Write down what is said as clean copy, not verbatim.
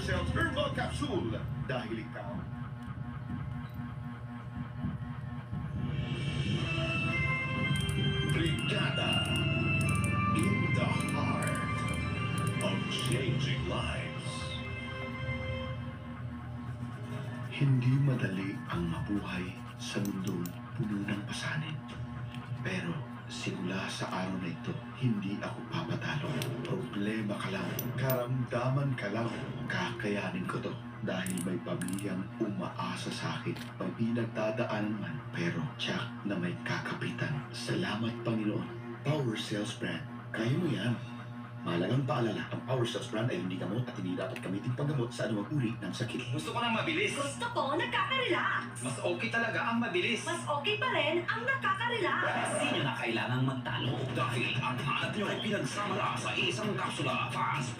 Cells Herbal Capsule. Dahil ikaw Brigada in the heart of changing lives. Hindi madali ang mabuhay sa mundong puno ng pasanin. Pero simula sa araw na ito, hindi ako papatalo. Problema ka lang, karamdaman ka lang, kakayanin ko to. Dahil may pamilyang umaasa sa akin. May pinagdadaanan man, pero tiyak na may kakapitan. Salamat, Panginoon. Power Cells Brand. Kaya mo yan. Mahalagang paalala, ang Power Cells Brand ay hindi gamot at hindi dapat gamitin panggamot sa anumang uri ng sakit. Gusto ko ng mabilis. Gusto ko nagkaka-relax. Mas okay talaga ang mabilis. Mas okay pa rin ang nakaka-relax. Hindi nyo na kailangang magtalo dahil ang hanap nyo ay pinagsama na sa isang kapsula. Fast